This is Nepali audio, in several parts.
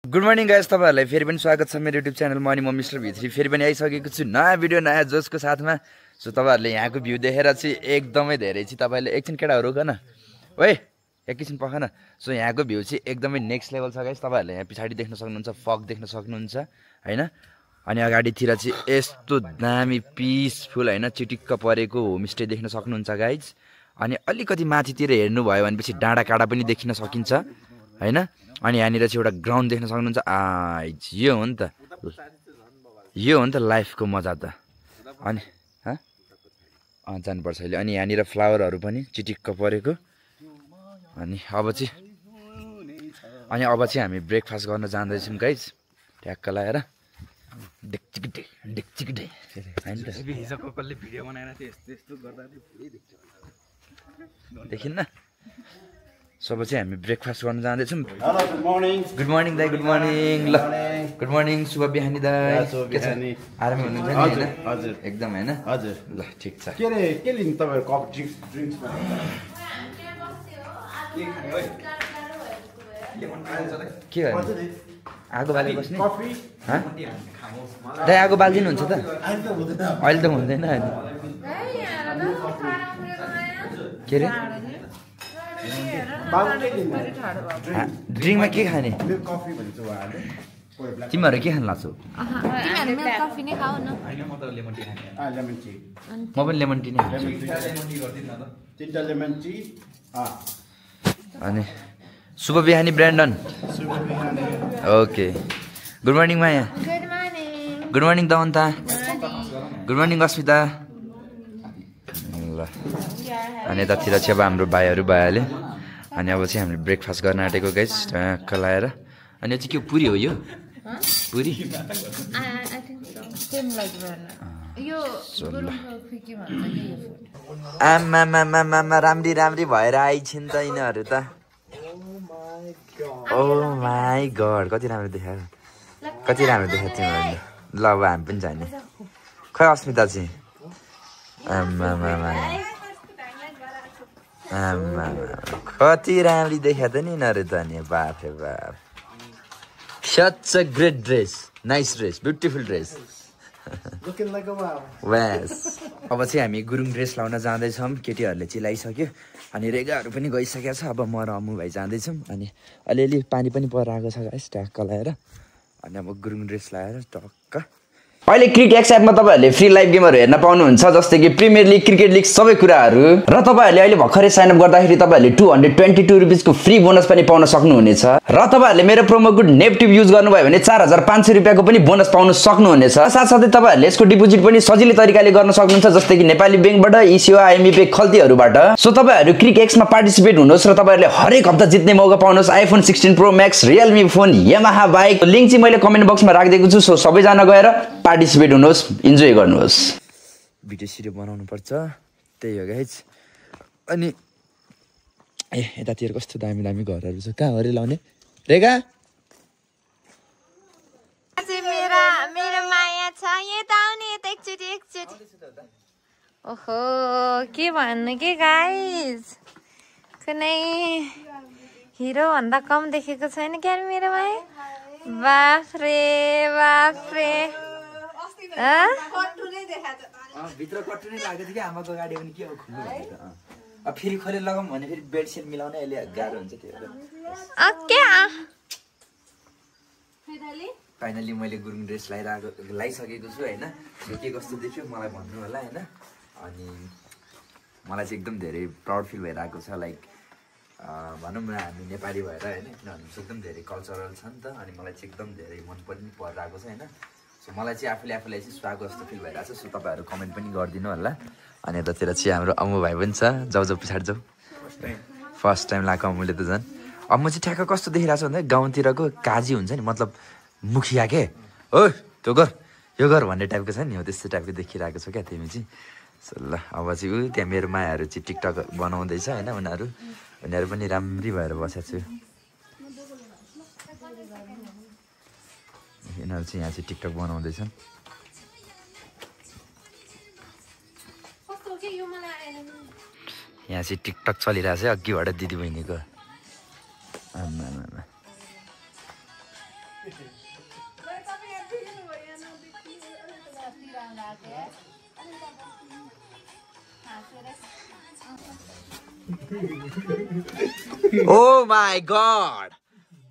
गुड मर्निङ गाइस, तपाईहरुलाई फेरि पनि स्वागत छ मेरो युट्युब च्यानलमा। अनि म मिस्टर भित्री फेरि पनि आइसकेको छु नयाँ भिडियो नयाँ जोसको साथमा। सो तपाईहरुले यहाँको भ्यू देखेर चाहिँ एकदमै धेरै चाहिँ तपाईले एकछिन केटाहरु गन ओए एकछिन पख न। सो यहाँको भ्यू चाहिँ एकदमै नेक्स्ट लेभल छ गाइस। तपाईहरुले यहाँ पछाडी देख्न सक्नुहुन्छ, फग देख्न सक्नुहुन्छ हैन। अनि अगाडितिर चाहिँ यस्तो दामी पिसफुल हैन चिटिक्क परेको होमस्टे देख्न सक्नुहुन्छ गाइस। अनि अलिकति माथितिर हेर्नु भयो भनेपछि डाँडा काँडा पनि देखिन सकिन्छ हैन। अनि यहाँनिर चाहिँ एउटा ग्राउन्ड देख्न सक्नुहुन्छ। यो हो नि त, यो हो नि त लाइफको मजा त। अनि जानुपर्छ अहिले। अनि यहाँनिर फ्लावरहरू पनि चिटिक्क परेको। अनि अब चाहिँ हामी ब्रेकफास्ट गर्न जाँदैछौँ गाइज। ट्याक्क लगाएर देखिन्न। सो अब चाहिँ हामी ब्रेकफास्ट गर्न जाँदैछौँ। गुड मर्निङ दाइ, गुड मर्निङ। ल गुड मर्निङ, शुभ बिहानी दाइ। आरामै हुनुहुन्छ नि हैन? हजुर एकदम हैन? हजुर ल ठिक छ। के रे के लिनु तपाईहरु? कप ड्रिंक्स के भयो? आगो बाल्दै बस्ने? कफी दाइ आगो बाल्दिनुहुन्छ त? अहिले त हुँदैन हैन। के रे ड्रिङ्कमा के खाने? कफी भन्छ उहाँले। तिमीहरू के खान लाग्छौ? कफी नै खाऊ न। Lemon tea. म पनि लेमन टी नै खान्छु। तीनटा लेमन टी। अनि शुभ बिहानी Brandon. Okay good morning Maya. Good morning. Good morning Dawanta. Good morning Asmita. ल अनि यतातिर चाहिँ अब हाम्रो भाइहरू भइहाल्यो। अनि अब चाहिँ हामीले ब्रेकफास्ट गर्न आँटेको गाइस ट्याक्क लाएर। अनि यो चाहिँ के पुरी हो? यो पुरी आमा राम्री राम्री भएर आइछन् त यिनीहरू त। ओ माई गड कति राम्रो देखायो, कति राम्रो देखायो तिमीहरूले। ल अब हामी पनि जाने। खै अस्मिता चाहिँ आमा कति राम्री देखा त नि यिनीहरू त नि। बाप रे बाप, such a great dress, nice dress, beautiful dress. वास अब चाहिँ हामी गुरुङ ड्रेस लाउन जाँदैछौँ। केटीहरूले चाहिँ लगाइसक्यो अनि रेगाहरू पनि गइसकेको छ। अब म र अम्मु भाइ जाँदैछौँ। अनि अलिअलि पानी पनि परिरहेको छ गाइस ट्याक्क लगाएर। अनि अब गुरुङ ड्रेस लगाएर टक्क। अहिले क्रिक एक्स एपमा तपाईहरुले फ्री लाइभ गेमहरु हेर्न पाउनुहुन्छ, जस्तै कि प्रिमियर लिग, क्रिकेट लिग सबै कुराहरु। र तपाईहरुले अहिले भर्खरै साइन अप गर्दाखेरि तपाईहरुले 222 रुपैयाँ को फ्री बोनस पनि पाउन सक्नुहुनेछ। र तपाईहरुले मेरो प्रोमो कोड नेप्टिभ युज गर्नुभयो भने 4500 रुपैयाँ को पनि बोनस पाउन सक्नुहुनेछ। साथसाथै तपाईहरुले यसको डिपोजिट पनि सजिलै तरिकाले गर्न सक्नुहुन्छ, जस्तै कि नेपाली बैंकबाट, इसिओ, आइएमपी खल्तीहरुबाट। सो तपाईहरु क्रिक एक्समा पार्टिसिपेट हुनुहोस् र तपाईहरुले हरेक हप्ता जित्ने मौका पाउनुहोस्। IPhone 16 pro max, Realme phone, Yamaha bike. Link चाहिँ मैले कमेन्ट बक्समा राखिदिएको छु। सो सबैजना गएर पार्टिसिपेट हुनुहोस्, इन्जोय गर्नुहोस्। भिडियो सिडियो बनाउनु पर्छ, त्यही हो गाइज। अनि यतातिर कस्तो दामी दामी घरहरू छ। कहाँ हरे लाउने रेगा? मेरो माया छ यता आउने, यता एकचोटि। ओहो के भन्नु के गाइस, कुनै हिरो भन्दा कम देखेको छैन क्या मेरो माया। बाफ रे भित्र कट्टु नै लागेको थियो कि आमाको गाडी पनि के हो खुल्नु भनेको। अब फेरि खोलेर लगाऊँ भने फेरि बेडसिट मिलाउन अहिले गाह्रो हुन्छ। त्यो फाइनली मैले गुरुङ ड्रेस लगाइसकेको छु हैन। के कस्तो देख्यो मलाई भन्नु होला हैन। अनि मलाई चाहिँ एकदम धेरै प्राउड फिल भइरहेको छ। लाइक भनौँ न हामी नेपाली भएर होइन, किनभने एकदम धेरै कल्चरल छ नि त। अनि मलाई चाहिँ एकदम धेरै मन पनि परिरहेको छ होइन। सो मलाई चाहिँ आफूलाई चाहिँ स्वागत जस्तो फिल भइरहेको छ। सो तपाईँहरू कमेन्ट पनि गरिदिनु होला। अनि यतातिर चाहिँ हाम्रो अम्मु भाइ पनि छ। जाऊ पछाडि जाऊ। फर्स्ट टाइम लगाएको अम्मुले त झन्। अम्मु चाहिँ ठ्याक्क कस्तो देखिरहेको छ भन्दा गाउँतिरको काजी हुन्छ नि, मतलब मुखिया के हो, त्यो गर यो गर भन्ने टाइपको छ नि, हो त्यस्तो टाइपको देखिरहेको छ क्या तिमी चाहिँ। सो ल अब चाहिँ त्यहाँ मेरो मायाहरू चाहिँ टिकटक बनाउँदैछ होइन। उनीहरू पनि राम्री भएर बसेको छु। यिनीहरू चाहिँ यहाँ चाहिँ टिकटक बनाउँदैछन्। यहाँ चाहिँ टिकटक चलिरहेको छ अघिबाट दिदी बहिनीको। Oh my god!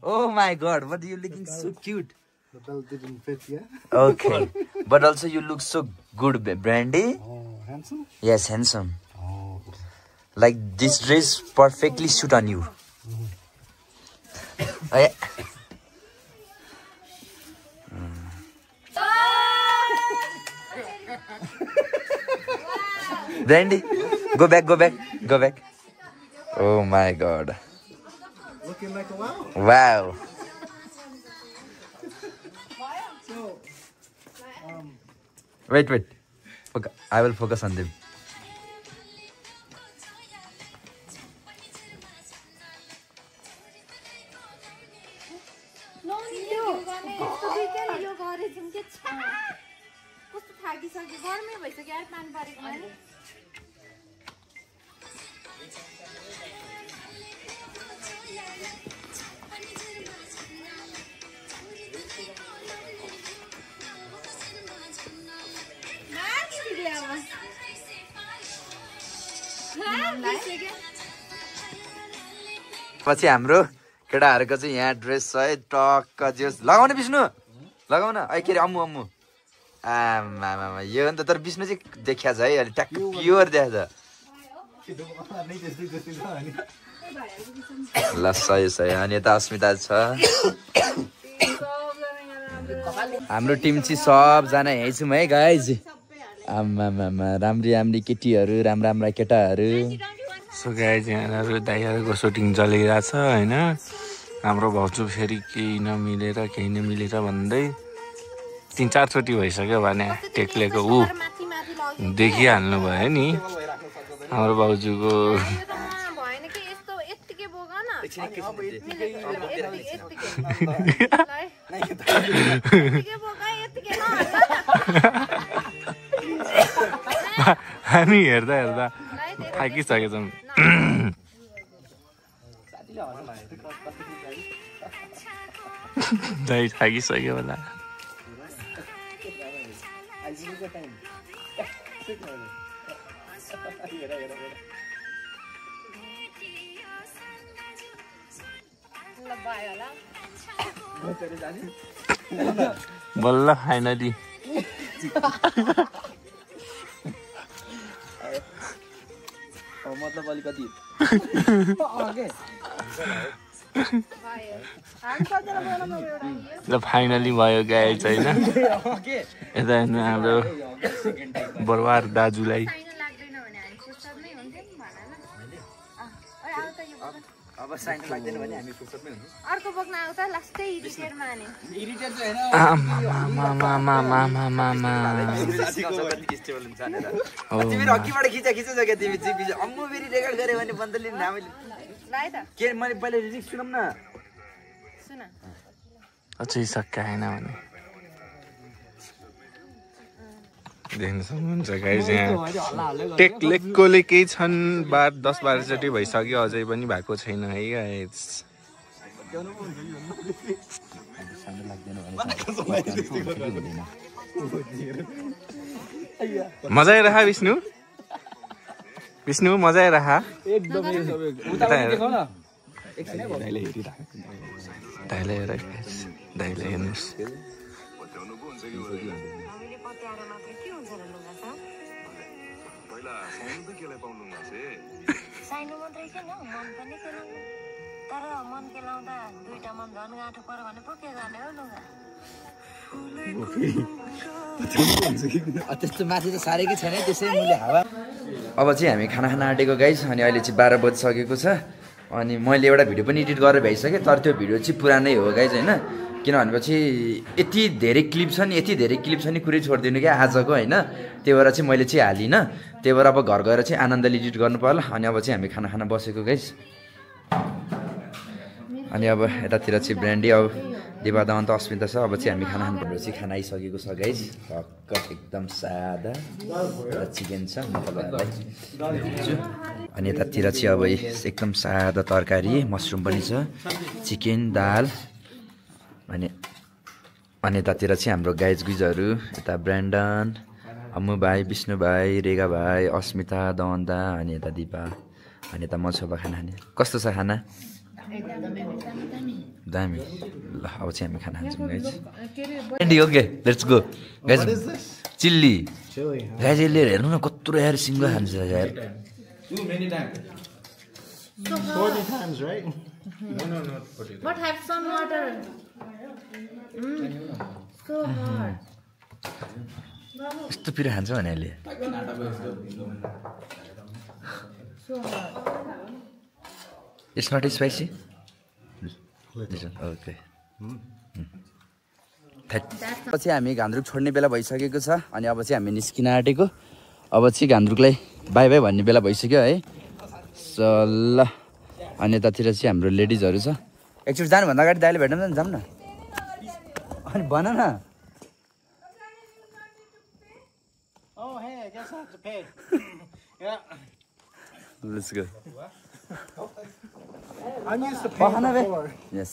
Oh my god, what are you looking so cute? The belt didn't fit, yeah? Okay, but also you look so good, Brandy. Oh, handsome? Yes, handsome. Oh. Like this dress perfectly suit on you. Oh, yeah. Brandy, go back, go back, go back. Oh my god. Looking like a wow. Wow. Wait. I will focus on them. पछि हाम्रो केटाहरूको चाहिँ यहाँ ड्रेस छ है टक्क जेस लगाउने विष्णु लगाउन के अरे अम्मु आमा यो अन्त तर विष्णु चाहिँ देखिया छ है अलि ट्याक्क प्योर देखा छ ल सही अनि यता अस्मिता छ हाम्रो टिम चाहिँ सबजना यहीँ छौँ है गाइज आमा राम्री केटीहरू राम्रा केटाहरू सो गाइज यहाँहरू दाइहरूको सुटिङ चलिरहेछ होइन हाम्रो भाउजू फेरि केही नमिलेर भन्दै 3-4 चोटि भइसक्यो भने टेक्लेको ऊ देखिहाल्नु भयो नि हाम्रो भाउजूको हामी हेर्दा थाकिसकेछौँ दाइ थाकिसक्यो होला बल्ल फाइनली मतलब अलिकति ल फाइनली भयो गाइज होइन यता हेर्नु हाम्रो बरुवार दाजुलाई अब साइन लाग्दैन भने हामी फुर्सदमै हुन्छौँ अर्को बोक्न आउँदा लास्टै इरिटेटमा हाने इरिटेट चाहिँ हैन तिमी अघिबाट खिचा क्या तिमी चाहिँ अम्मु फेरि रेकर्ड गरे भने बन्दले नामले लाइ त के मैले पहिले लिरिक्स सुनौँ न सुन अझै सकाएन भने देख्न सक्नुहुन्छ गाइज यहाँ टेक्लेकोले केही छन् 10-12 चोटि भइसक्यो अझै पनि भएको छैन है गाइज मजा आइरह विष्णु मजा आइरह दाइले हेर्नुहोस् साइनो मात्रै किन मन पनि केलाउनु तर मन केलाउँदा दुईटा मन झन् गाँठो पर्यो भने पो के गर्ने हो लुगा त्यस्तो माथि त सारेकै छैन त्यसै मैले हावा अब चाहिँ हामी खाना खान आँटेको गाइस अनि अहिले चाहिँ 12 बजिसकेको छ अनि मैले एउटा भिडियो पनि एडिट गरेर भइसकेँ तर त्यो भिडियो चाहिँ पुरानै हो गाइस होइन किनभनेपछि यति धेरै क्लिप छ नि कुरै छोडिदिनु क्या आजको होइन त्यही भएर चाहिँ मैले चाहिँ हालिनँ त्यही भएर अब घर गएर चाहिँ आनन्दले एडिट गर्नु पर्ला अनि अब चाहिँ हामी खाना खान बसेको गाइस अनि अब यतातिर चाहिँ ब्रान्डी अब देवादा अन्त अस्मिता छ अब चाहिँ हामी खाना खानुपर्छ चाहिँ खाना आइसकेको छ गाइस टक्क एकदम सादा चिकन छ अनि यतातिर चाहिँ अब एकदम सादा तरकारी मसरुम पनि छ चिकन दाल अनि अनि यतातिर चाहिँ हाम्रो गाइज गुइजहरू यता ब्रान्डन अम्मु भाइ विष्णु भाइ रेगा भाइ अस्मिता दवन्दा अनि यता दिपा अनि यता म छोपा खाना खाने कस्तो छ खाना दामी ल अब चाहिँ हामी खाना खान्छौँ guys एन्डी okay let's go guys chilli guys यसले हेर्नु न कत्रो यार सिङ्गो खान्छ यार 40 times, right? But have some water. So hard. यस्तो पिरो खान्छ भने अहिले So hard. It's not spicy okay पछि हामी घान्द्रुक छोड्ने बेला भइसकेको छ अनि अब चाहिँ हामी निस्किन आँटेको अब चाहिँ घान्द्रुकलाई बाई बाई भन्ने बेला भइसक्यो है ल अनि यतातिर चाहिँ हाम्रो लेडिजहरू छ एकचोटि जानुभन्दा अगाडि दाइले भेट्नु न जाऊँ न अनि भन न Oh, hey, I guess I have to pay. Yeah. Let's go. I'm used to paying before. Yes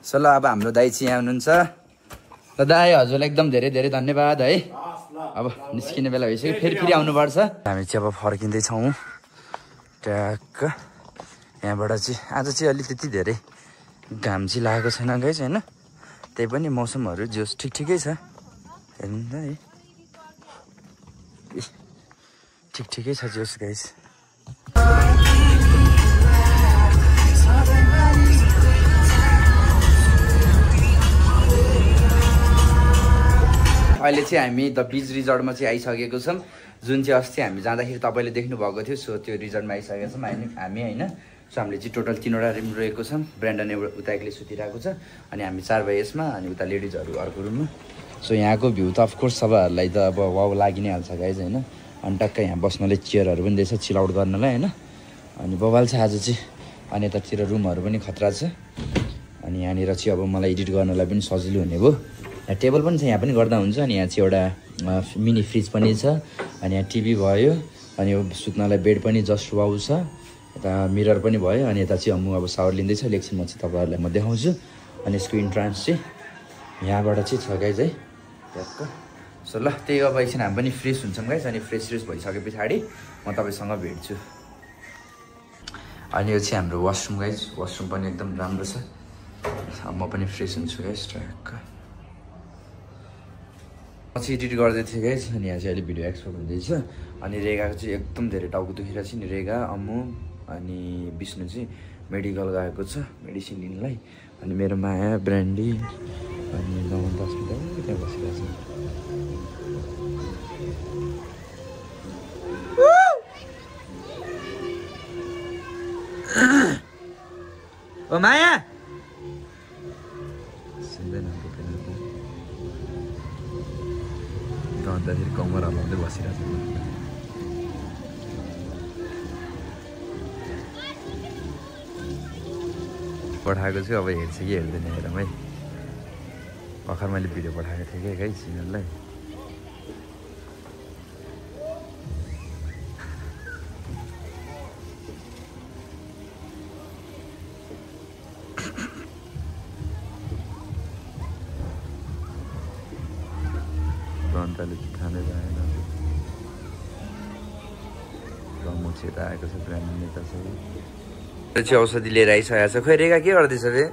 so ल अब हाम्रो दाइ चाहिँ यहाँ हुनुहुन्छ र दाइ हजुरलाई एकदम धेरै धेरै धन्यवाद है अब निस्किने बेला भइसक्यो फेरि आउनुपर्छ हामी चाहिँ अब फर्किँदैछौँ ट्याक्क यहाँबाट चाहिँ आज चाहिँ अलिक त्यति धेरै घाम चाहिँ लागेको छैन गाइस होइन त्यही पनि मौसमहरू जोस् ठिकै छ हेर्नु न है ठिकै छ जोस् गाइस अहिले चाहिँ हामी द बीच रिजर्टमा चाहिँ आइसकेको छौँ जुन चाहिँ अस्ति हामी जाँदाखेरि तपाईँले देख्नु भएको थियो सो त्यो रिजर्टमा आइसकेको छौँ हामी होइन सो हामीले चाहिँ टोटल 3वटा रुम रहेको छौँ ब्रान्डन उता एक्लै सुतिरहेको छ अनि हामी 4 भाइ यसमा अनि उता लेडिजहरू अर्को रुममा सो यहाँको भ्यू त अफकोर्स सबैहरूलाई त अब वाउ लागि नै हाल्छ गाइज होइन अनि टक्कै यहाँ बस्नलाई चेयरहरू पनि दिएछ चिल आउट गर्नलाई होइन अनि बवाल छ आज चाहिँ अनि यतातिर रुमहरू पनि खतरा छ अनि यहाँनिर चाहिँ अब मलाई एडिट गर्नलाई पनि सजिलो हुने भयो यहाँ टेबल पनि छ यहाँ पनि गर्दा हुन्छ अनि यहाँ चाहिँ एउटा मिनी फ्रिज पनि छ अनि यहाँ टिभी भयो अनि यो सुत्नलाई बेड पनि जस्ट वाउ छ यता मिरर पनि भयो अनि यता चाहिँ म अब सावर लिँदैछ एकछिन म चाहिँ तपाईँहरूलाई म देखाउँछु अनि यसको इन्ट्रान्स चाहिँ यहाँबाट चाहिँ छ गाइज है ट्याक्क सो ल त्यही अब एकछिन हामी पनि फ्रेस हुन्छौँ गाइज अनि फ्रेस भइसके पछाडि म तपाईँसँग भेट्छु अनि यो चाहिँ हाम्रो वासरुम गाइज वासरुम पनि एकदम राम्रो छ म पनि फ्रेस हुन्छु गाइज ट्याक्क म चाहिँ एडिट गर्दै थिएँ गाइज अनि यहाँ चाहिँ अहिले भिडियो एक्सपोर्ट हुँदैछ अनि रेगाको चाहिँ एकदम धेरै टाउको दुखिरहेको छ नि रेगा अम्मु अनि विष्णु चाहिँ मेडिकल गएको छ मेडिसिन लिनलाई अनि मेरो माया ब्रान्डी अनि नमन अस्पताल त्यहाँ बसिरहेको छ ओ माया सुन्दैन अन्त कमर हल्लाउँदै बसिरहेको छ पठाएको छु अब हेर्छ कि हेर्दैन हेरौँ है भर्खर मैले भिडियो पठाएको थिएँ कि गाइस यिनीहरूलाई अन्तले खाँदै जाएन रमु चाहिँ यता आएको छ ब्रान्ड नेता छ चाहिँ औषधि लिएर आइसकेको छ खोइ रेगा के गर्दैछ बे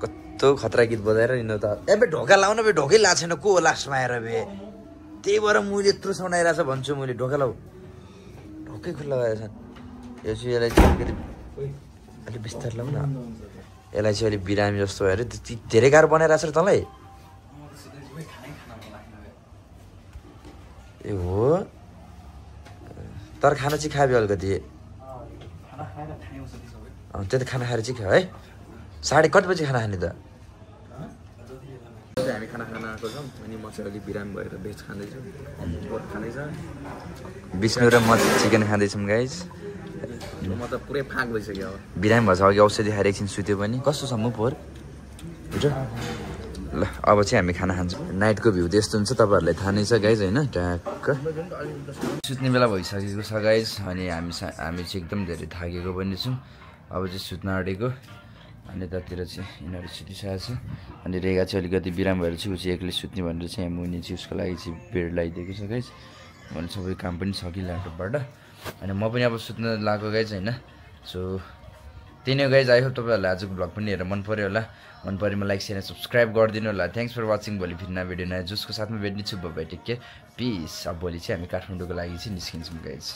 कस्तो खतरा गीत बजाएर हिँड्नु त ए बे ढोका लाउन बे ढोकै लाएको छैन को लास्टमा आएर बे त्यही भएर मैले यत्रो साउन्ड आइरहेको छ भन्छु मैले ढोका लाउ ढोकै खुल्ला भएछ यो चाहिँ यसलाई चाहिँ अलिक बिस्तार लाउ न यसलाई चाहिँ अलिक बिरामी जस्तो भएर धेरै गाह्रो बनाइरहेको छ र तँलाई ए हो तर खाना चाहिँ खाबे अलिकति त्यो त खाना खाएर चाहिँ खायो है 8:30 बजी खाना खाने त हामी खाना खान आएको छौँ अनि म चाहिँ अलिक बिरामी भएर भेज खाँदैछु खाँदैछ विष्णु र म चिकन खाँदैछौँ गाइज म त पुरै फाँक भइसक्यो अब बिरामी भएछ अघि औषधि खाएर एकछिन सुत्यो पनि कस्तो छ म फोहोर बुझ्छ ल अब चाहिँ हामी खाना खान्छौँ नाइटको भ्यू त्यस्तो हुन्छ तपाईँहरूलाई थाहा नै छ गाइज होइन ट्याक्क सुत्ने बेला भइसकेको छ गाइज अनि हामी चाहिँ एकदम धेरै थाकेको पनि छौँ अब चाहिँ सुत्न आँटेको अनि यतातिर चाहिँ यिनीहरू सुतिसकेको छ अनि रेगा चाहिँ अलिकति बिराम भएर चाहिँ ऊ चाहिँ एक्लै सुत्ने भनेर चाहिँ यहाँ मुनि चाहिँ उसको लागि चाहिँ बेड लगाइदिएको छ गाइस भने सबै काम पनि सकियो ल्यापटपबाट अनि म पनि अब सुत्न लागेको गाइस होइन सो त्यही नै गाइस आई होप तपाईँहरूलाई आजको भ्लग पनि हेरेर मन पऱ्यो होला मन परेमा लाइक सेयर सब्सक्राइब गरिदिनु होला थ्याङ्क्स फर वाचिङ भोलि फेरि नयाँ भिडियो नयाँ जसको साथमा भेट्ने छु बाइ टेक केयर पिस अब भोलि चाहिँ हामी काठमाडौँको लागि चाहिँ निस्किन्छौँ गाइस